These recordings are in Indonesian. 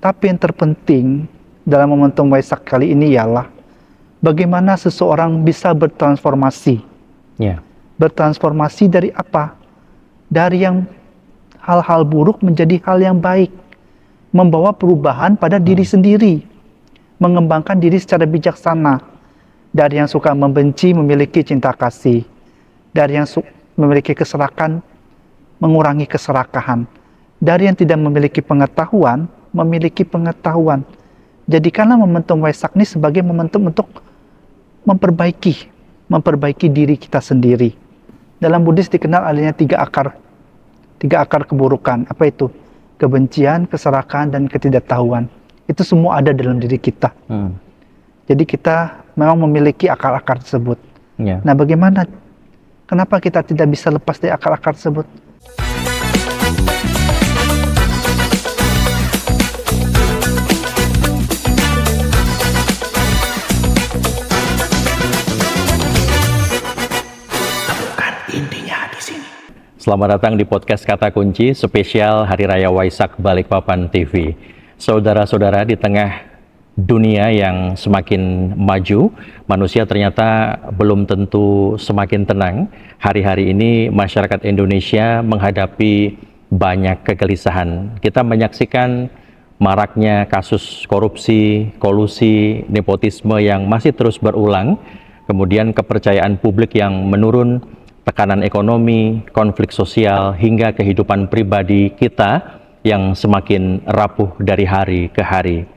Tapi yang terpenting dalam momentum Waisak kali ini ialah bagaimana seseorang bisa bertransformasi. Bertransformasi dari apa? Dari yang hal-hal buruk menjadi hal yang baik. Membawa perubahan pada diri sendiri. Mengembangkan diri secara bijaksana. Dari yang suka membenci memiliki cinta kasih. Dari yang memiliki keserakahan mengurangi keserakahan. Dari yang tidak memiliki pengetahuan memiliki pengetahuan. Jadikanlah momentum Waisak ini sebagai momentum untuk memperbaiki diri kita sendiri. Dalam Buddhis dikenal adanya 3 akar keburukan. Apa itu? Kebencian, keserakahan, dan ketidaktahuan. Itu semua ada dalam diri kita. Jadi kita memang memiliki akar-akar tersebut. Nah, bagaimana? Kenapa kita tidak bisa lepas dari akar-akar tersebut? Selamat datang di podcast Kata Kunci spesial Hari Raya Waisak Balikpapan TV. Saudara-saudara, di tengah dunia yang semakin maju, manusia ternyata belum tentu semakin tenang. Hari-hari ini masyarakat Indonesia menghadapi banyak kegelisahan. Kita menyaksikan maraknya kasus korupsi, kolusi, nepotisme yang masih terus berulang, kemudian kepercayaan publik yang menurun, tekanan ekonomi, konflik sosial, hingga kehidupan pribadi kita yang semakin rapuh dari hari ke hari.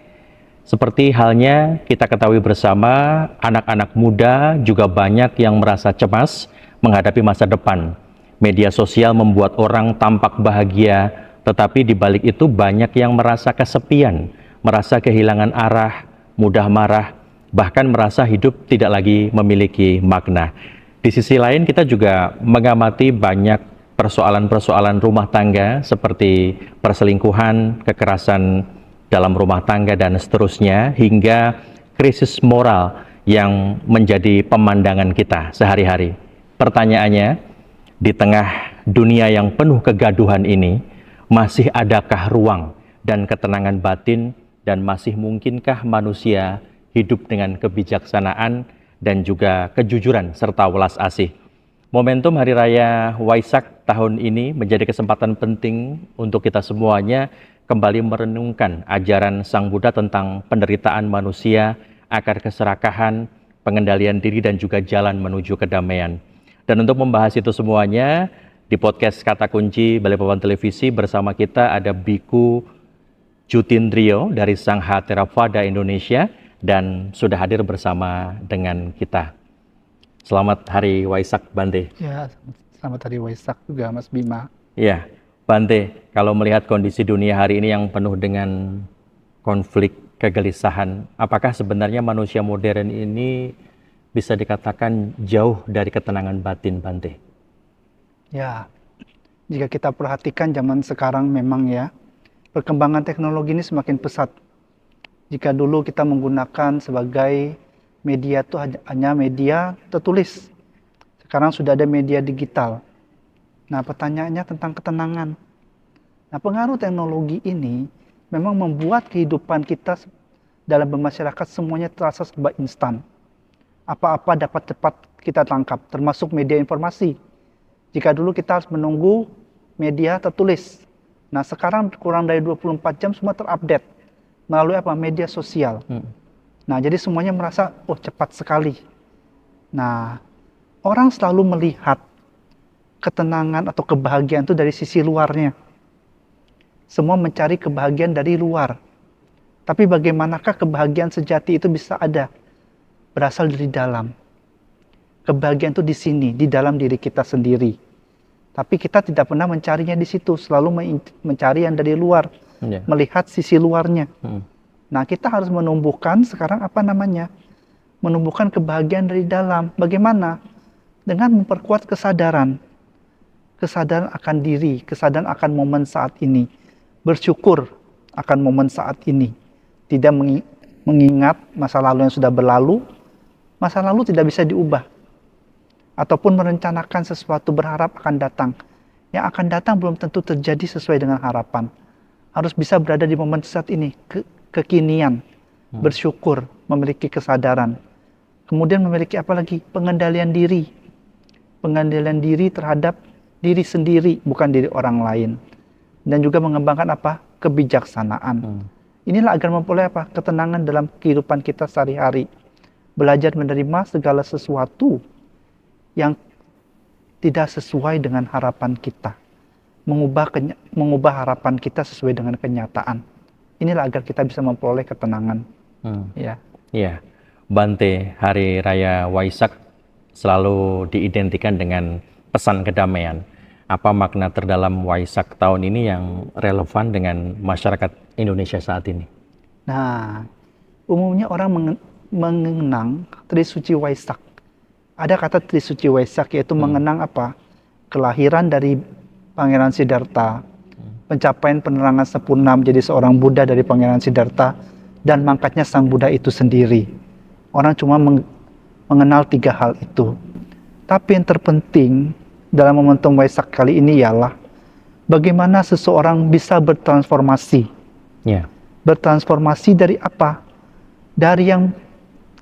Seperti halnya kita ketahui bersama, anak-anak muda juga banyak yang merasa cemas menghadapi masa depan. Media sosial membuat orang tampak bahagia, tetapi di balik itu banyak yang merasa kesepian, merasa kehilangan arah, mudah marah, bahkan merasa hidup tidak lagi memiliki makna. Di sisi lain kita juga mengamati banyak persoalan-persoalan rumah tangga seperti perselingkuhan, kekerasan dalam rumah tangga, dan seterusnya, hingga krisis moral yang menjadi pemandangan kita sehari-hari. Pertanyaannya, di tengah dunia yang penuh kegaduhan ini, masih adakah ruang dan ketenangan batin, dan masih mungkinkah manusia hidup dengan kebijaksanaan dan juga kejujuran serta welas asih? Momentum Hari Raya Waisak tahun ini menjadi kesempatan penting untuk kita semuanya kembali merenungkan ajaran Sang Buddha tentang penderitaan manusia, akar keserakahan, pengendalian diri, dan juga jalan menuju kedamaian. Dan untuk membahas itu semuanya, di podcast Kata Kunci Balikpapan Televisi bersama kita ada Biku Jutindrio dari Sangha Theravada Indonesia, dan sudah hadir bersama dengan kita. Selamat Hari Waisak, Bante. Ya, selamat Hari Waisak juga, Mas Bima. Ya, Bante, kalau melihat kondisi dunia hari ini yang penuh dengan konflik, kegelisahan, apakah sebenarnya manusia modern ini bisa dikatakan jauh dari ketenangan batin, Bante? Ya, jika kita perhatikan zaman sekarang memang ya, perkembangan teknologi ini semakin pesat. Jika dulu kita menggunakan sebagai media itu hanya media tertulis, sekarang sudah ada media digital. Nah, pertanyaannya tentang ketenangan. Nah, pengaruh teknologi ini memang membuat kehidupan kita dalam bermasyarakat semuanya terasa serba instan. Apa-apa dapat cepat kita tangkap, termasuk media informasi. Jika dulu kita harus menunggu media tertulis, nah sekarang kurang dari 24 jam semua terupdate melalui apa? Media sosial. Nah, jadi semuanya merasa, oh cepat sekali. Nah, orang selalu melihat ketenangan atau kebahagiaan itu dari sisi luarnya. Semua mencari kebahagiaan dari luar. Tapi bagaimanakah kebahagiaan sejati itu bisa ada? Berasal dari dalam. Kebahagiaan itu di sini, di dalam diri kita sendiri. Tapi kita tidak pernah mencarinya di situ, selalu mencari yang dari luar. Melihat sisi luarnya. Nah, kita harus menumbuhkan sekarang menumbuhkan kebahagiaan dari dalam. Bagaimana? Dengan memperkuat kesadaran akan diri, kesadaran akan momen saat ini, bersyukur akan momen saat ini, tidak mengingat masa lalu yang sudah berlalu. Masa lalu tidak bisa diubah, ataupun merencanakan sesuatu berharap akan datang. Yang akan datang belum tentu terjadi sesuai dengan harapan. harus bisa berada di momen saat ini, kekinian, bersyukur, memiliki kesadaran. Kemudian memiliki apa lagi? Pengendalian diri. Pengendalian diri terhadap diri sendiri, bukan diri orang lain. Dan juga mengembangkan apa? Kebijaksanaan. Inilah agar memperoleh apa? Ketenangan dalam kehidupan kita sehari-hari. Belajar menerima segala sesuatu yang tidak sesuai dengan harapan kita. Mengubah harapan kita sesuai dengan kenyataan. Inilah agar kita bisa memperoleh ketenangan. Ya. Iya. Bante, Hari Raya Waisak selalu diidentikan dengan pesan kedamaian. Apa makna terdalam Waisak tahun ini yang relevan dengan masyarakat Indonesia saat ini? Nah, umumnya orang mengenang Trisuci Waisak. Ada kata Trisuci Waisak, yaitu mengenang apa? Kelahiran dari Pangeran Siddhartha, pencapaian penerangan sempurna menjadi seorang Buddha dari Pangeran Siddhartha, dan mangkatnya Sang Buddha itu sendiri. Orang cuma mengenal 3 hal itu. Tapi yang terpenting dalam momentum Waisak kali ini ialah bagaimana seseorang bisa bertransformasi. Ya. Bertransformasi dari apa? Dari yang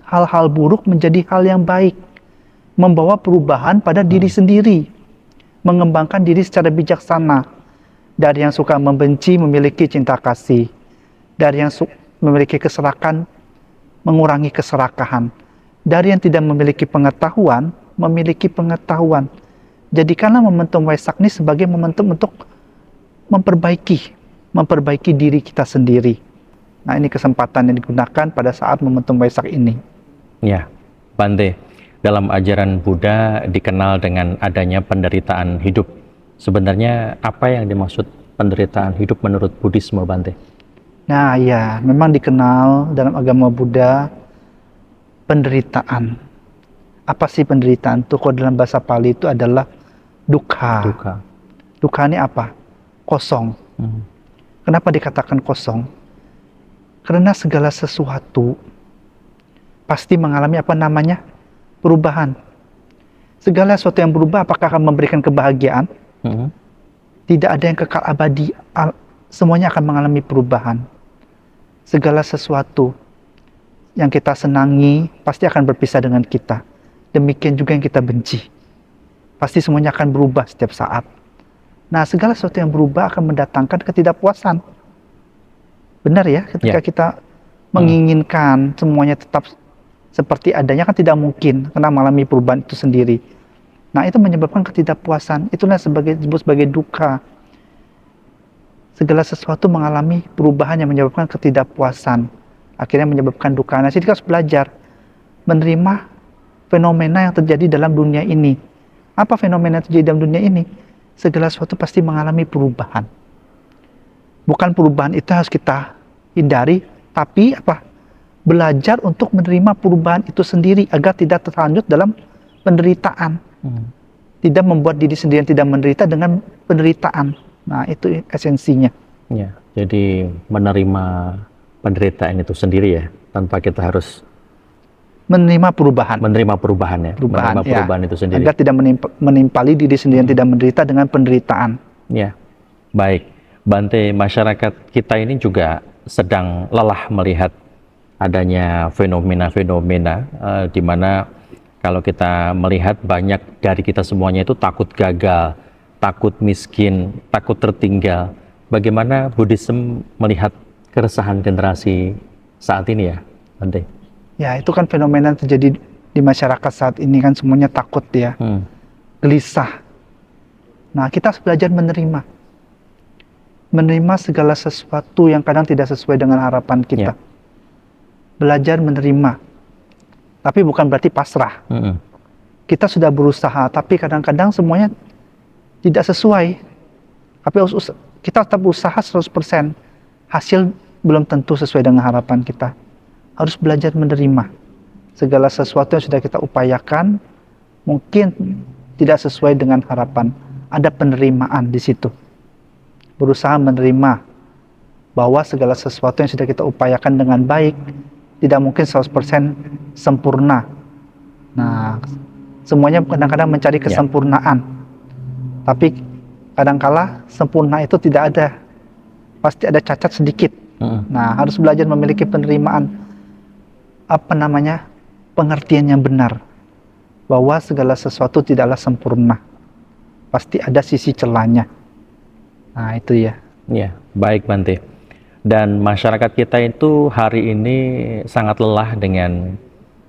hal-hal buruk menjadi hal yang baik. Membawa perubahan pada diri sendiri. Mengembangkan diri secara bijaksana. Dari yang suka membenci memiliki cinta kasih. Dari yang memiliki keserakahan mengurangi keserakahan. Dari yang tidak memiliki pengetahuan memiliki pengetahuan. Jadikanlah momentum Waisak ini sebagai momentum untuk memperbaiki diri kita sendiri. Nah, ini kesempatan yang digunakan pada saat momentum Waisak ini. Ya, Bante, dalam ajaran Buddha dikenal dengan adanya penderitaan hidup. Sebenarnya apa yang dimaksud penderitaan hidup menurut Buddhisme, Bante? Nah, ya, memang dikenal dalam agama Buddha penderitaan. Apa sih penderitaan itu? Kalau dalam bahasa Pali itu adalah dukkha. Dukkha ini apa? Kosong. Kenapa dikatakan kosong? Karena segala sesuatu pasti mengalami apa namanya? Perubahan. Segala sesuatu yang berubah apakah akan memberikan kebahagiaan? Tidak ada yang kekal abadi. Semuanya akan mengalami perubahan. Segala sesuatu yang kita senangi pasti akan berpisah dengan kita. Demikian juga yang kita benci. Pasti semuanya akan berubah setiap saat. Nah, segala sesuatu yang berubah akan mendatangkan ketidakpuasan. Benar ya, ketika kita menginginkan semuanya tetap seperti adanya kan tidak mungkin, karena mengalami perubahan itu sendiri. Nah, itu menyebabkan ketidakpuasan. Itulah disebut sebagai dukkha. Segala sesuatu mengalami perubahan yang menyebabkan ketidakpuasan. Akhirnya menyebabkan dukkha. Nah, jadi kita harus belajar menerima fenomena yang terjadi dalam dunia ini. Apa fenomena yang terjadi dalam dunia ini? Segala sesuatu pasti mengalami perubahan. Bukan perubahan itu harus kita hindari, tapi apa? Belajar untuk menerima perubahan itu sendiri agar tidak terlanjut dalam penderitaan. Tidak membuat diri sendiri yang tidak menderita dengan penderitaan. Nah, itu esensinya. Ya, jadi menerima penderitaan itu sendiri ya, tanpa kita harus menerima perubahan. Menerima perubahan ya. Menerima perubahan itu sendiri. Agar tidak menimpali diri sendiri yang tidak menderita dengan penderitaan. Ya, baik. Bante, masyarakat kita ini juga sedang lelah melihat adanya fenomena-fenomena di mana kalau kita melihat banyak dari kita semuanya itu takut gagal, takut miskin, takut tertinggal. Bagaimana Buddhism melihat keresahan generasi saat ini ya, Bante? Ya, itu kan fenomena yang terjadi di masyarakat saat ini kan semuanya takut ya, gelisah. Nah, kita harus belajar menerima segala sesuatu yang kadang tidak sesuai dengan harapan kita. Belajar menerima, tapi bukan berarti pasrah. Kita sudah berusaha, tapi kadang-kadang semuanya tidak sesuai. Tapi kita tetap berusaha 100%. Hasil belum tentu sesuai dengan harapan kita. Harus belajar menerima segala sesuatu yang sudah kita upayakan, mungkin tidak sesuai dengan harapan. Ada penerimaan di situ. Berusaha menerima bahwa segala sesuatu yang sudah kita upayakan dengan baik tidak mungkin 100% sempurna. Nah, semuanya kadang-kadang mencari kesempurnaan. Tapi kadangkala sempurna itu tidak ada. pasti ada cacat sedikit. Nah, harus belajar memiliki penerimaan, pengertian yang benar, bahwa segala sesuatu tidaklah sempurna, pasti ada sisi celahnya. Nah, itu ya. Ya, baik Bante. Dan masyarakat kita itu hari ini sangat lelah dengan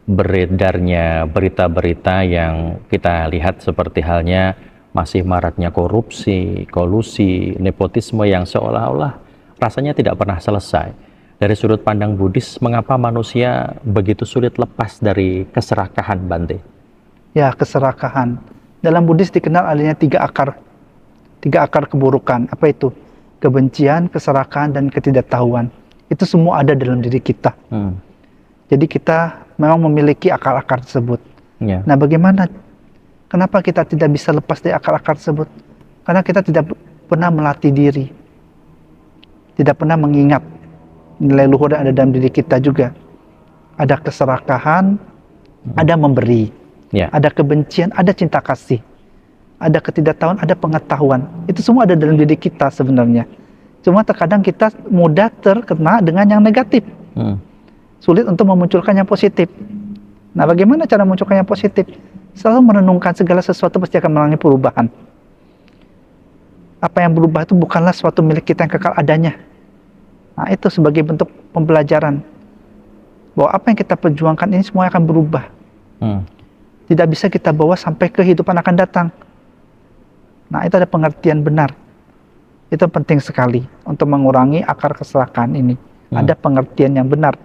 beredarnya berita-berita yang kita lihat, seperti halnya masih maraknya korupsi, kolusi, nepotisme yang seolah-olah rasanya tidak pernah selesai. Dari sudut pandang Buddhis, mengapa manusia begitu sulit lepas dari keserakahan, Bante? Ya, keserakahan. Dalam Buddhis dikenal adanya 3 akar. 3 akar keburukan. Apa itu? Kebencian, keserakahan, dan ketidaktahuan. Itu semua ada dalam diri kita. Jadi kita memang memiliki akar-akar tersebut. Ya. Nah, bagaimana? Kenapa kita tidak bisa lepas dari akar-akar tersebut? Karena kita tidak pernah melatih diri. Tidak pernah mengingat nilai luhur yang ada dalam diri kita juga. Ada keserakahan, ada memberi. Ya. Ada kebencian, ada cinta kasih. Ada ketidaktahuan, ada pengetahuan. Itu semua ada dalam diri kita sebenarnya. Cuma terkadang kita mudah terkena dengan yang negatif. Sulit untuk memunculkan yang positif. Nah, bagaimana cara memunculkan yang positif? Selalu merenungkan segala sesuatu pasti akan mengalami perubahan. Apa yang berubah itu bukanlah suatu milik kita yang kekal adanya. Nah, itu sebagai bentuk pembelajaran. Bahwa apa yang kita perjuangkan ini semua akan berubah. Tidak bisa kita bawa sampai kehidupan akan datang. Nah, itu ada pengertian benar. Itu penting sekali untuk mengurangi akar keserakahan ini. Ada pengertian yang benar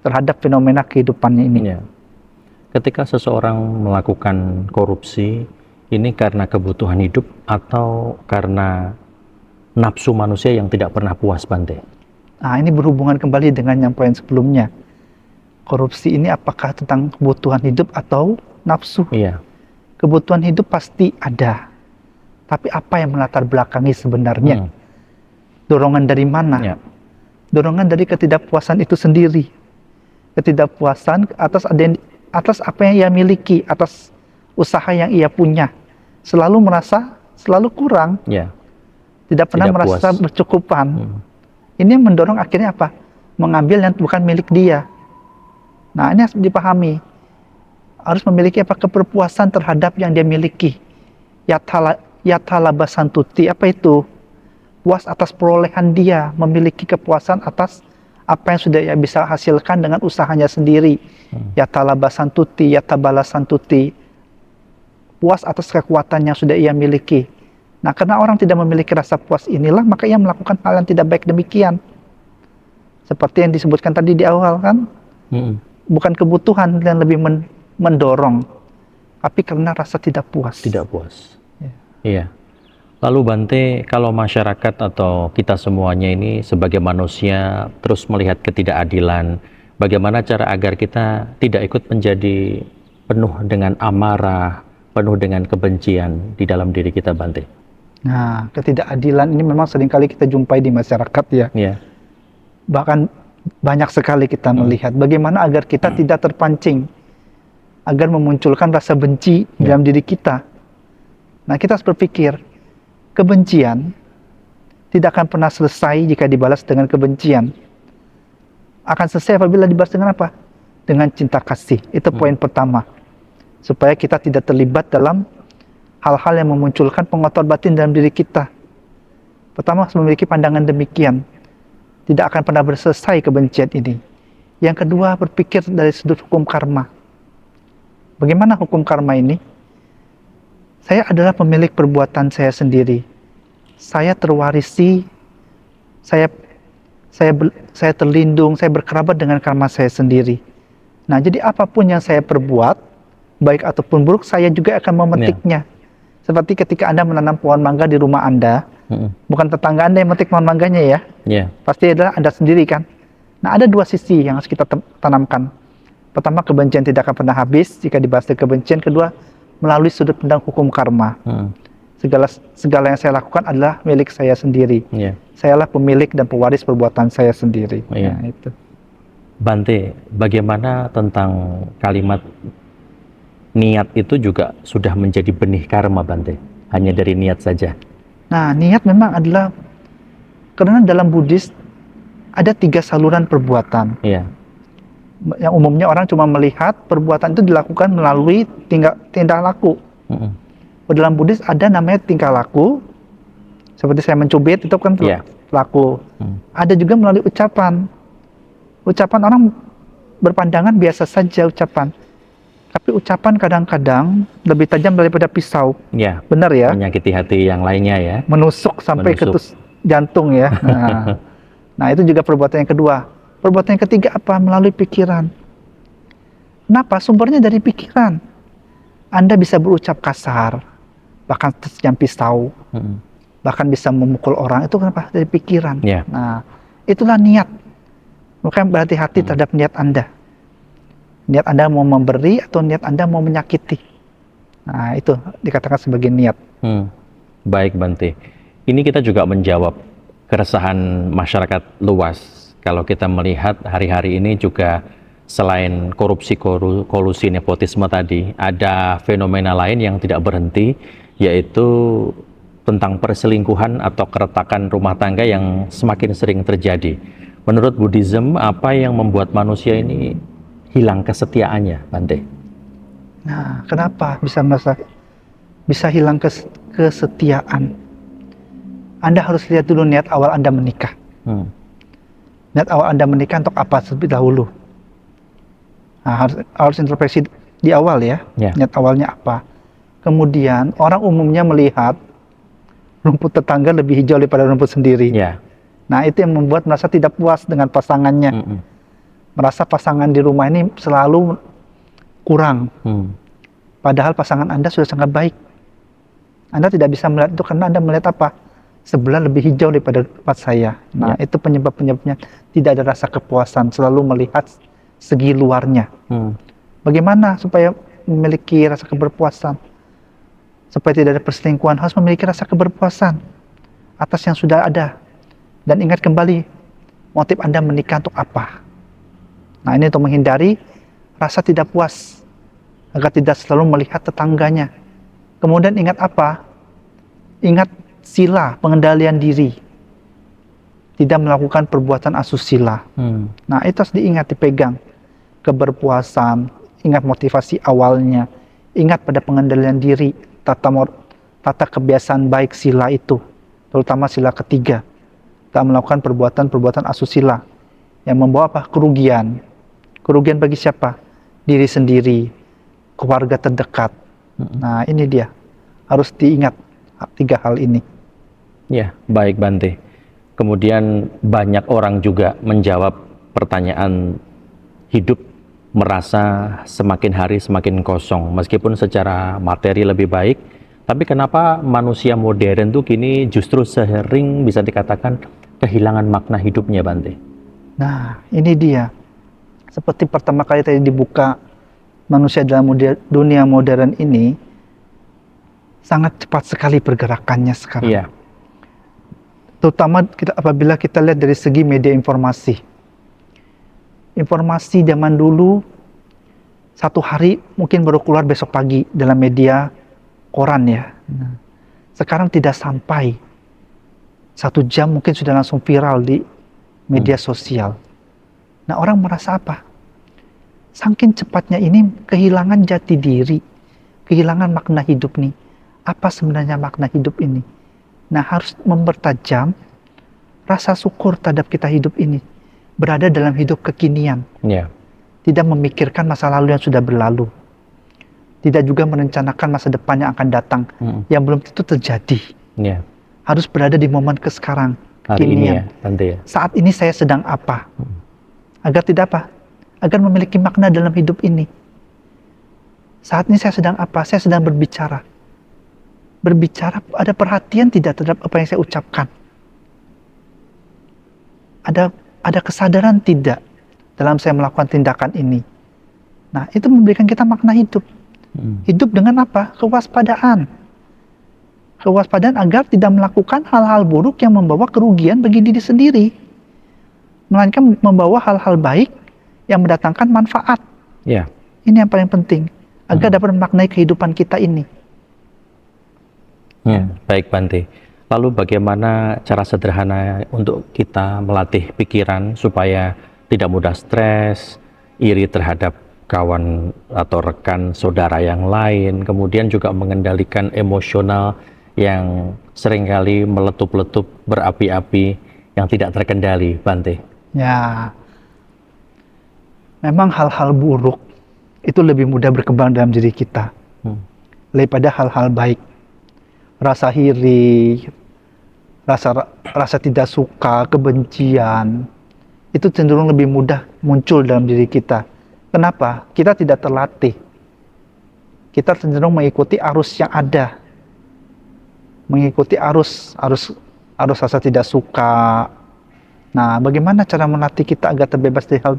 terhadap fenomena kehidupannya ini. Ya. Ketika seseorang melakukan korupsi, ini karena kebutuhan hidup atau karena nafsu manusia yang tidak pernah puas, Bante? Nah, ini berhubungan kembali dengan yang poin sebelumnya. Korupsi ini apakah tentang kebutuhan hidup atau nafsu? Iya. Kebutuhan hidup pasti ada. Tapi apa yang melatar belakangi sebenarnya? Dorongan dari mana? Ya. Dorongan dari ketidakpuasan itu sendiri. Ketidakpuasan atas apa yang ia miliki, atas usaha yang ia punya. Selalu merasa selalu kurang. Ya. Tidak pernah Tidak merasa puas. bercukupan. Ini yang mendorong akhirnya apa? Mengambil yang bukan milik dia. Nah, ini harus dipahami. Harus memiliki keberpuasan terhadap yang dia miliki. Yatalabasantuti, apa itu? Puas atas perolehan dia, memiliki kepuasan atas apa yang sudah ia bisa hasilkan dengan usahanya sendiri. Yatalabasantuti, yatabalasantuti. Puas atas kekuatan yang sudah ia miliki. Nah, karena orang tidak memiliki rasa puas inilah, maka ia melakukan hal yang tidak baik demikian. Seperti yang disebutkan tadi di awal kan? Bukan kebutuhan yang lebih mendorong, tapi karena rasa tidak puas. Tidak puas. Iya. Lalu Bante, kalau masyarakat atau kita semuanya ini sebagai manusia terus melihat ketidakadilan, bagaimana cara agar kita tidak ikut menjadi penuh dengan amarah, penuh dengan kebencian di dalam diri kita, Bante? Nah, ketidakadilan ini memang seringkali kita jumpai di masyarakat ya. Iya. Bahkan banyak sekali kita melihat bagaimana agar kita tidak terpancing, agar memunculkan rasa benci dalam diri kita. Nah, kita harus berpikir, kebencian tidak akan pernah selesai jika dibalas dengan kebencian. Akan selesai apabila dibalas dengan apa? Dengan cinta kasih. Itu poin pertama. Supaya kita tidak terlibat dalam hal-hal yang memunculkan pengotor batin dalam diri kita. Pertama, harus memiliki pandangan demikian. Tidak akan pernah selesai kebencian ini. Yang kedua, berpikir dari sudut hukum karma. Bagaimana hukum karma ini? Saya adalah pemilik perbuatan saya sendiri. Saya terwarisi, saya terlindung, saya berkerabat dengan karma saya sendiri. Nah, jadi apapun yang saya perbuat, baik ataupun buruk, saya juga akan memetiknya. Seperti ketika Anda menanam pohon mangga di rumah Anda, bukan tetangga Anda yang memetik pohon mangganya ya. Pasti adalah Anda sendiri kan. Nah, ada 2 sisi yang harus kita tanamkan. Pertama, kebencian tidak akan pernah habis jika dibahas dengan kebencian. Kedua, melalui sudut pandang hukum karma. Segala yang saya lakukan adalah milik saya sendiri. Sayalah pemilik dan pewaris perbuatan saya sendiri. Nah, itu. Bante, bagaimana tentang kalimat niat itu juga sudah menjadi benih karma, Bante? Hanya dari niat saja. Nah, niat memang adalah Karena dalam Buddhis ada 3 saluran perbuatan. Iya. Yang umumnya orang cuma melihat perbuatan itu dilakukan melalui tindak laku. Mm-mm. Dalam Buddhis ada namanya tingkah laku, seperti saya mencubit itu kan Iya. laku. Mm. Ada juga melalui ucapan. Ucapan orang berpandangan biasa saja ucapan. Tapi ucapan kadang-kadang lebih tajam daripada pisau. Iya. Benar ya? Menyakiti hati yang lainnya ya. Menusuk sampai ke Menusuk. jantung ya. Nah, itu juga perbuatan yang kedua. Perbuatan yang ketiga apa? Melalui pikiran. Kenapa? Sumbernya dari pikiran. Anda bisa berucap kasar, bahkan tajam pisau, Mm-mm. bahkan bisa memukul orang. Itu kenapa? Dari pikiran. Iya. Nah, itulah niat. Bukan berhati-hati terhadap niat Anda. Niat Anda mau memberi atau niat Anda mau menyakiti. Nah, itu dikatakan sebagai niat. Baik Bante. Ini kita juga menjawab keresahan masyarakat luas. Kalau kita melihat hari-hari ini juga selain korupsi, kolusi, nepotisme tadi, ada fenomena lain yang tidak berhenti, yaitu tentang perselingkuhan atau keretakan rumah tangga yang semakin sering terjadi. Menurut Buddhism, apa yang membuat manusia ini hilang kesetiaannya, Bante? Nah, kenapa bisa hilang kesetiaan? Anda harus lihat dulu niat awal Anda menikah. Niat awal Anda menikah untuk apa terlebih dahulu? Nah, harus introspeksi di awal ya. Niat awalnya apa? Kemudian orang umumnya melihat rumput tetangga lebih hijau daripada rumput sendiri. Nah, itu yang membuat merasa tidak puas dengan pasangannya. Merasa pasangan di rumah ini selalu kurang. Padahal pasangan Anda sudah sangat baik. Anda tidak bisa melihat itu karena Anda melihat apa? Sebelah lebih hijau daripada tempat saya. Nah, itu penyebabnya tidak ada rasa kepuasan, selalu melihat segi luarnya. Bagaimana supaya memiliki rasa keberpuasan? Supaya tidak ada perselingkuhan, harus memiliki rasa keberpuasan atas yang sudah ada. Dan ingat kembali, motif Anda menikah untuk apa? Nah, ini untuk menghindari rasa tidak puas, agar tidak selalu melihat tetangganya. Kemudian ingat apa? Ingat sila, pengendalian diri. Tidak melakukan perbuatan asusila. Nah, itu harus diingat, dipegang. Keberpuasan, ingat motivasi awalnya. Ingat pada pengendalian diri, tata kebiasaan baik sila itu. Terutama sila ketiga. Tak melakukan perbuatan-perbuatan asusila. Yang membawa apa? Kerugian. Kerugian bagi siapa? Diri sendiri, keluarga terdekat. Nah, ini dia. Harus diingat 3 hal ini. Ya, baik Bante. Kemudian banyak orang juga menjawab pertanyaan hidup merasa semakin hari semakin kosong. Meskipun secara materi lebih baik, tapi kenapa manusia modern tuh kini justru sering bisa dikatakan kehilangan makna hidupnya, Bante? Nah, ini dia. Seperti pertama kali tadi dibuka, manusia dalam dunia modern ini sangat cepat sekali pergerakannya sekarang. Iya. Terutama apabila kita lihat dari segi media informasi. Informasi zaman dulu, 1 hari mungkin baru keluar besok pagi dalam media koran ya. Sekarang tidak sampai 1 jam mungkin sudah langsung viral di media sosial. Nah, orang merasa apa? Saking cepatnya ini kehilangan jati diri, kehilangan makna hidup nih. Apa sebenarnya makna hidup ini? Nah, harus mempertajam rasa syukur terhadap kita hidup ini. Berada dalam hidup kekinian. Tidak memikirkan masa lalu yang sudah berlalu. Tidak juga merencanakan masa depan yang akan datang. Yang belum tentu terjadi. Harus berada di momen sekarang. Hari ini ya, Tante ya. Saat ini saya sedang apa? Agar tidak apa? Agar memiliki makna dalam hidup ini. Saat ini saya sedang apa? Saya sedang berbicara. Berbicara, ada perhatian tidak terhadap apa yang saya ucapkan? Ada kesadaran tidak dalam saya melakukan tindakan ini? Nah, itu memberikan kita makna hidup. Hidup dengan apa? Kewaspadaan. Kewaspadaan agar tidak melakukan hal-hal buruk yang membawa kerugian bagi diri sendiri. Melainkan membawa hal-hal baik yang mendatangkan manfaat. Ini yang paling penting. Agar dapat memaknai kehidupan kita ini. Baik Bante. Lalu bagaimana cara sederhana untuk kita melatih pikiran supaya tidak mudah stres, iri terhadap kawan atau rekan saudara yang lain, kemudian juga mengendalikan emosional yang seringkali meletup-letup, berapi-api, yang tidak terkendali, Bante? Ya, memang hal-hal buruk itu lebih mudah berkembang dalam diri kita daripada hal-hal baik. Rasa iri, rasa tidak suka, kebencian, itu cenderung lebih mudah muncul dalam diri kita. Kenapa? Kita tidak terlatih. Kita cenderung mengikuti arus yang ada. Mengikuti arus rasa tidak suka. Nah, bagaimana cara melatih kita agar terbebas dari hal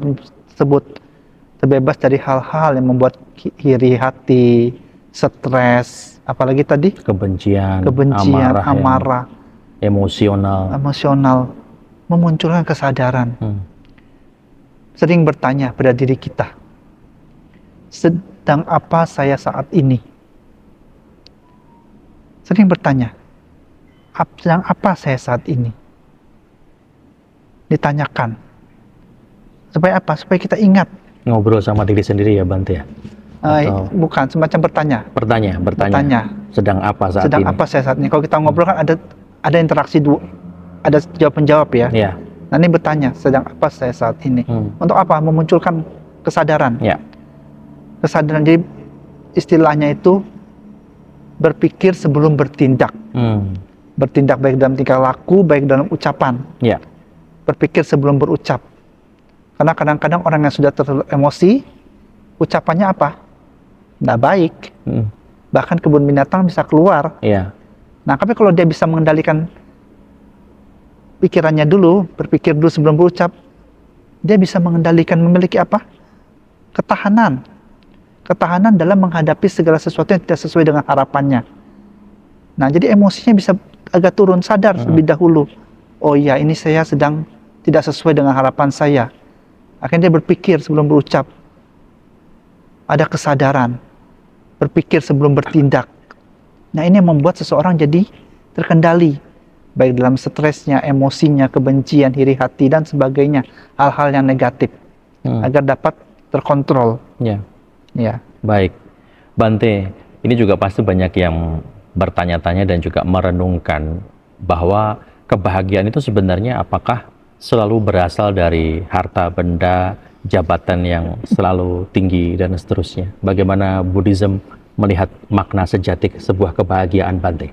tersebut? Terbebas dari hal-hal yang membuat iri hati, stres, apalagi tadi Kebencian, amarah, emosional. memunculkan kesadaran. Sering bertanya pada diri kita, sedang apa saya saat ini? Sering bertanya, sedang apa saya saat ini? Ditanyakan. Supaya apa? Supaya kita ingat. Ngobrol sama diri sendiri ya, Bante ya? Bukan, semacam bertanya. Sedang apa saat sedang ini? apa saya saat ini? Kalau kita ngobrol kan ada interaksi dua, ada jawab-menjawab ya. Ya. Nah, ini bertanya, sedang apa saya saat ini? Untuk apa? Memunculkan kesadaran. Ya. Kesadaran, jadi istilahnya itu berpikir sebelum bertindak. Bertindak baik dalam tingkah laku, baik dalam ucapan. Ya. Berpikir sebelum berucap. Karena kadang-kadang orang yang sudah terlalu emosi, ucapannya apa? Nggak baik. Bahkan kebun binatang bisa keluar. Ya. Nah, tapi kalau dia bisa mengendalikan pikirannya dulu, berpikir dulu sebelum berucap, dia bisa mengendalikan, memiliki apa? Ketahanan. Ketahanan dalam menghadapi segala sesuatu yang tidak sesuai dengan harapannya. Nah, jadi emosinya bisa agak turun, sadar lebih dahulu. Oh iya, ini saya sedang tidak sesuai dengan harapan saya. Akhirnya dia berpikir sebelum berucap. Ada kesadaran. Berpikir sebelum bertindak. Nah, ini yang membuat seseorang jadi terkendali. Baik dalam stresnya, emosinya, kebencian, iri hati, dan sebagainya. Hal-hal yang negatif. Agar dapat terkontrol. Ya. Ya. Baik. Bante, ini juga pasti banyak yang bertanya-tanya dan juga merenungkan bahwa kebahagiaan itu sebenarnya apakah selalu berasal dari harta benda, jabatan yang selalu tinggi, dan seterusnya. Bagaimana Buddhism melihat makna sejati sebuah kebahagiaan, Bante?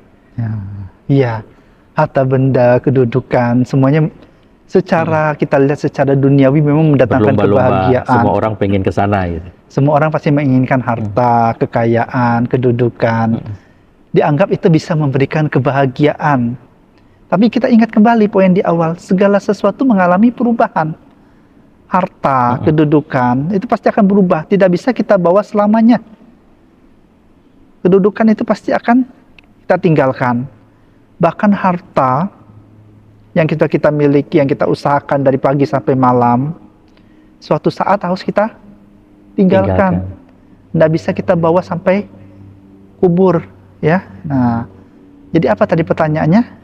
Iya, harta benda, kedudukan, semuanya secara kita lihat secara duniawi memang mendatangkan kebahagiaan. Semua orang pengen ke sana gitu. Semua orang pasti menginginkan harta, kekayaan, kedudukan. Dianggap itu bisa memberikan kebahagiaan. Tapi kita ingat kembali poin di awal, segala sesuatu mengalami perubahan. Harta, kedudukan, itu pasti akan berubah. Tidak bisa kita bawa selamanya. Kedudukan itu pasti akan kita tinggalkan. Bahkan harta yang kita miliki, yang kita usahakan dari pagi sampai malam, suatu saat harus kita tinggalkan. Tidak bisa kita bawa sampai kubur. Ya. Nah, jadi apa tadi pertanyaannya?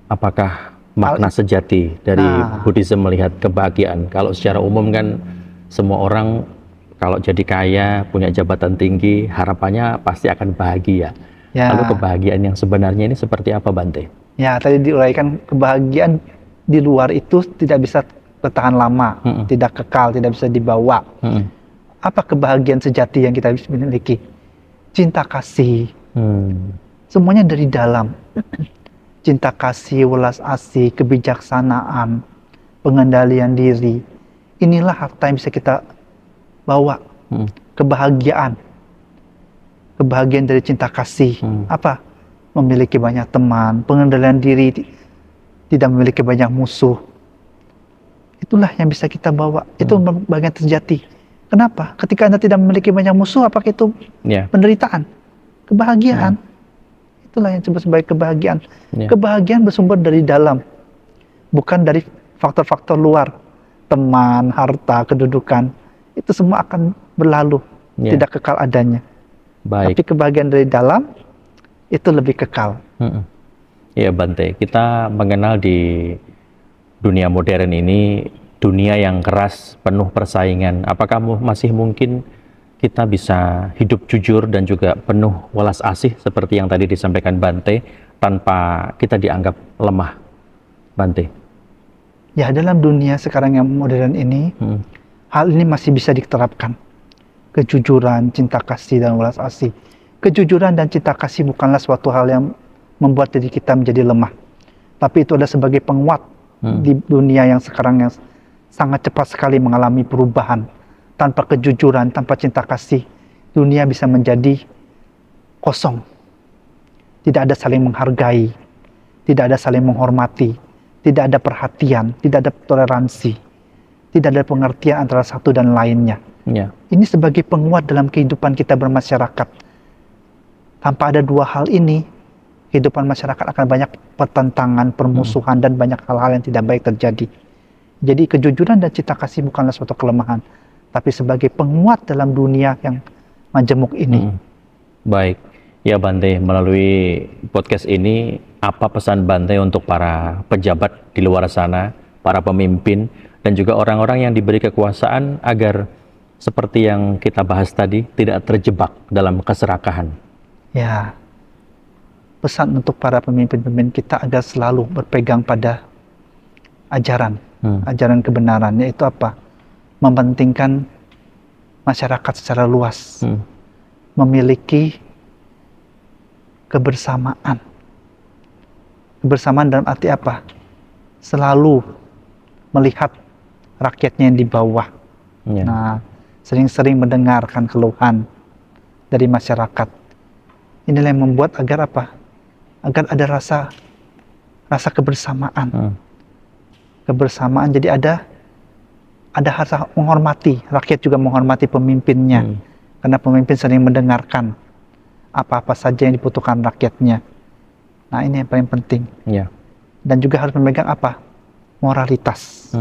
Apakah makna sejati dari Buddhism melihat kebahagiaan? Kalau secara umum kan semua orang kalau jadi kaya, punya jabatan tinggi, harapannya pasti akan bahagia. Ya. Lalu kebahagiaan yang sebenarnya ini seperti apa, Bante? Ya, tadi diuraikan kebahagiaan di luar itu tidak bisa bertahan lama, tidak kekal, tidak bisa dibawa. Apa kebahagiaan sejati yang kita miliki? Cinta kasih. Semuanya dari dalam. Cinta kasih, welas asih, kebijaksanaan, pengendalian diri. Inilah harta yang bisa kita bawa. Kebahagiaan. Kebahagiaan dari cinta kasih. Apa? Memiliki banyak teman, pengendalian diri, tidak memiliki banyak musuh. Itulah yang bisa kita bawa. Itu bagian terjati. Kenapa? Ketika Anda tidak memiliki banyak musuh, apakah itu penderitaan? Kebahagiaan. Itulah yang disebut sebagai kebahagiaan. Kebahagiaan bersumber dari dalam, bukan dari faktor-faktor luar. Teman, harta, kedudukan, itu semua akan berlalu, tidak kekal adanya. Tapi kebahagiaan dari dalam itu lebih kekal. Ya Bante, kita mengenal di dunia modern ini dunia yang keras, penuh persaingan. Apakah masih mungkin kita bisa hidup jujur dan juga penuh welas asih seperti yang tadi disampaikan Bante tanpa kita dianggap lemah, Bante? Ya, dalam dunia sekarang yang modern ini, hal ini masih bisa diterapkan. Kejujuran, cinta kasih, dan welas asih. Kejujuran dan cinta kasih bukanlah suatu hal yang membuat diri kita menjadi lemah. Tapi itu adalah sebagai penguat di dunia yang sekarang yang sangat cepat sekali mengalami perubahan. Tanpa kejujuran, tanpa cinta kasih, dunia bisa menjadi kosong. Tidak ada saling menghargai, tidak ada saling menghormati, tidak ada perhatian, tidak ada toleransi, tidak ada pengertian antara satu dan lainnya. Ya. Ini sebagai penguat dalam kehidupan kita bermasyarakat. Tanpa ada dua hal ini, kehidupan masyarakat akan banyak pertentangan, permusuhan, dan banyak hal-hal yang tidak baik terjadi. Jadi kejujuran dan cinta kasih bukanlah suatu kelemahan, tapi sebagai penguat dalam dunia yang majemuk ini. Baik, ya Bante, melalui podcast ini, apa pesan Bante untuk para pejabat di luar sana, para pemimpin, dan juga orang-orang yang diberi kekuasaan agar seperti yang kita bahas tadi, tidak terjebak dalam keserakahan? Ya, pesan untuk para pemimpin-pemimpin kita agar selalu berpegang pada ajaran, ajaran kebenaran, yaitu apa? Mementingkan masyarakat secara luas, memiliki kebersamaan. Kebersamaan dalam arti apa? Selalu melihat rakyatnya yang di bawah. Ya. Nah, sering-sering mendengarkan keluhan dari masyarakat. Inilah yang membuat agar apa? Agar ada rasa kebersamaan. Kebersamaan, jadi ada rasa menghormati, rakyat juga menghormati pemimpinnya. Karena pemimpin sering mendengarkan apa-apa saja yang dibutuhkan rakyatnya. Nah, ini yang paling penting. Ya. Dan juga harus memegang apa? Moralitas.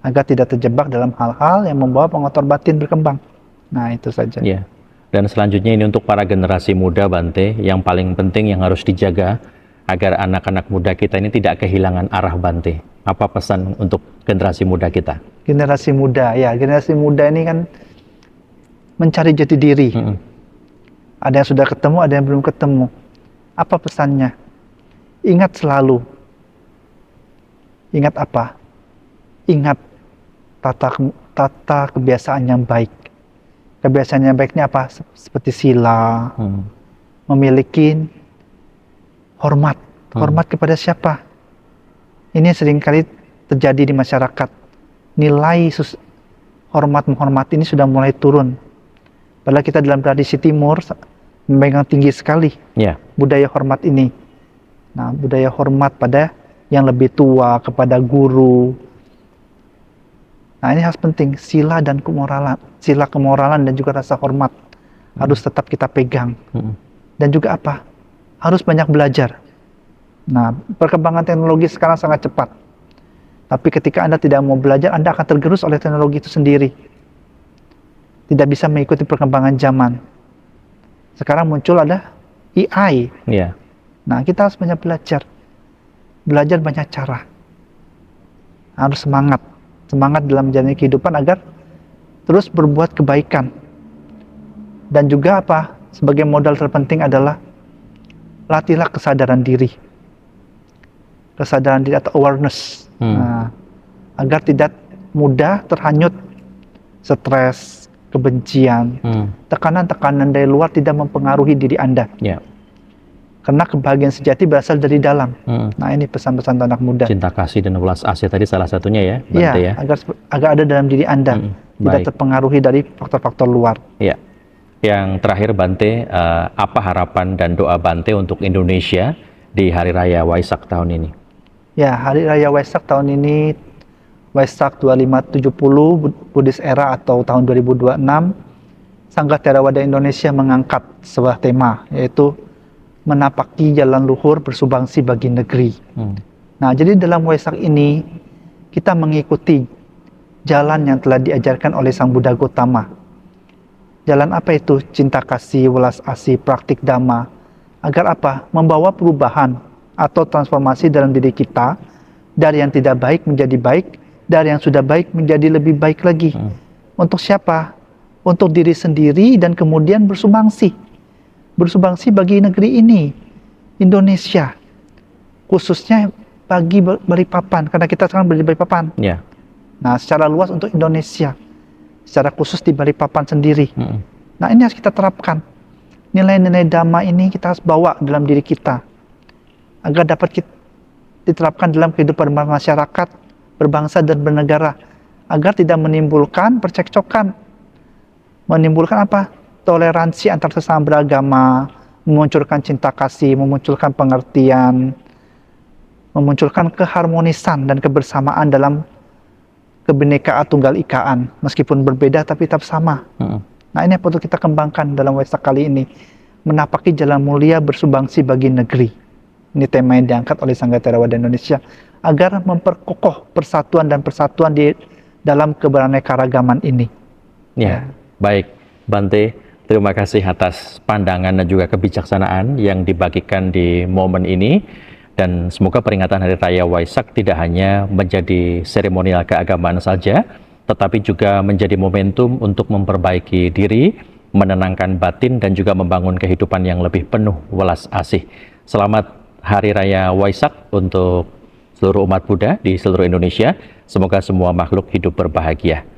Agar tidak terjebak dalam hal-hal yang membawa pengotor batin berkembang. Nah, itu saja. Ya. Dan selanjutnya ini untuk para generasi muda, Bante, yang paling penting yang harus dijaga agar anak-anak muda kita ini tidak kehilangan arah, Bante. Apa pesan untuk generasi muda kita? Generasi muda, ya, generasi muda ini kan mencari jati diri. Ada yang sudah ketemu, ada yang belum ketemu. Apa pesannya? Ingat selalu. Ingat apa? Ingat tata kebiasaan yang baik. Kebiasaan yang baiknya apa? Seperti sila, memiliki hormat. Hormat kepada siapa? Ini seringkali terjadi di masyarakat. Nilai hormat menghormati ini sudah mulai turun. Padahal kita dalam tradisi Timur memegang tinggi sekali budaya hormat ini. Nah, budaya hormat pada yang lebih tua, kepada guru. Nah, ini harus penting, sila dan kemoralan. Sila kemoralan dan juga rasa hormat harus tetap kita pegang. Dan juga apa? Harus banyak belajar. Nah, perkembangan teknologi sekarang sangat cepat. Tapi ketika Anda tidak mau belajar, Anda akan tergerus oleh teknologi itu sendiri. Tidak bisa mengikuti perkembangan zaman. Sekarang muncul ada AI. Nah, kita harus banyak belajar. Belajar banyak cara. Harus semangat dalam menjalani kehidupan agar terus berbuat kebaikan. Dan juga apa? Sebagai modal terpenting adalah latihlah kesadaran diri. Kesadaran diri atau awareness. Nah, agar tidak mudah terhanyut stres, kebencian, tekanan-tekanan dari luar tidak mempengaruhi diri Anda. Karena kebahagiaan sejati berasal dari dalam. Nah, ini pesan-pesan anak muda. Cinta kasih dan welas asih tadi salah satunya ya, Bante ya. Agar ada dalam diri Anda, tidak terpengaruhi dari faktor-faktor luar. Ya. Yang terakhir, Bante, apa harapan dan doa Bante untuk Indonesia di Hari Raya Waisak tahun ini? Ya, Hari Raya Waisak tahun ini, Waisak 2570 Buddhist Era atau tahun 2026, Sangga Theravada Indonesia mengangkat sebuah tema, yaitu menapaki jalan luhur bersubangsi bagi negeri. Nah, jadi dalam Waisak ini kita mengikuti jalan yang telah diajarkan oleh Sang Buddha Gautama. Jalan apa itu? Cinta kasih, welas asih, praktik dhamma. Agar apa? Membawa perubahan atau transformasi dalam diri kita dari yang tidak baik menjadi baik, dari yang sudah baik menjadi lebih baik lagi. Untuk siapa? Untuk diri sendiri dan kemudian bersumbangsih. Bersumbangsih bagi negeri ini, Indonesia. Khususnya bagi Balikpapan, karena kita sekarang berada di Balikpapan. Ya. Nah, secara luas untuk Indonesia, secara khusus di Balikpapan sendiri. Nah, ini harus kita terapkan. Nilai-nilai Dhamma ini kita harus bawa dalam diri kita, agar dapat diterapkan dalam kehidupan masyarakat, berbangsa dan bernegara, agar tidak menimbulkan percekcokan, menimbulkan apa? Toleransi antar sesama beragama, memunculkan cinta kasih, memunculkan pengertian, memunculkan keharmonisan dan kebersamaan dalam kebinekaan tunggal ikaan, meskipun berbeda tapi tetap sama. Nah, ini yang perlu kita kembangkan dalam Waisak kali ini, menapaki jalan mulia bersumbangsih bagi negeri. Ini tema yang diangkat oleh Sangga Theravada Indonesia, agar memperkokoh persatuan dan persatuan di dalam keberaneka-ragaman ini. Ya, baik Bante, terima kasih atas pandangan dan juga kebijaksanaan yang dibagikan di momen ini. Dan semoga peringatan Hari Raya Waisak tidak hanya menjadi seremonial keagamaan saja, tetapi juga menjadi momentum untuk memperbaiki diri, menenangkan batin, dan juga membangun kehidupan yang lebih penuh welas asih. Selamat Hari Raya Waisak untuk seluruh umat Buddha di seluruh Indonesia. Semoga semua makhluk hidup berbahagia.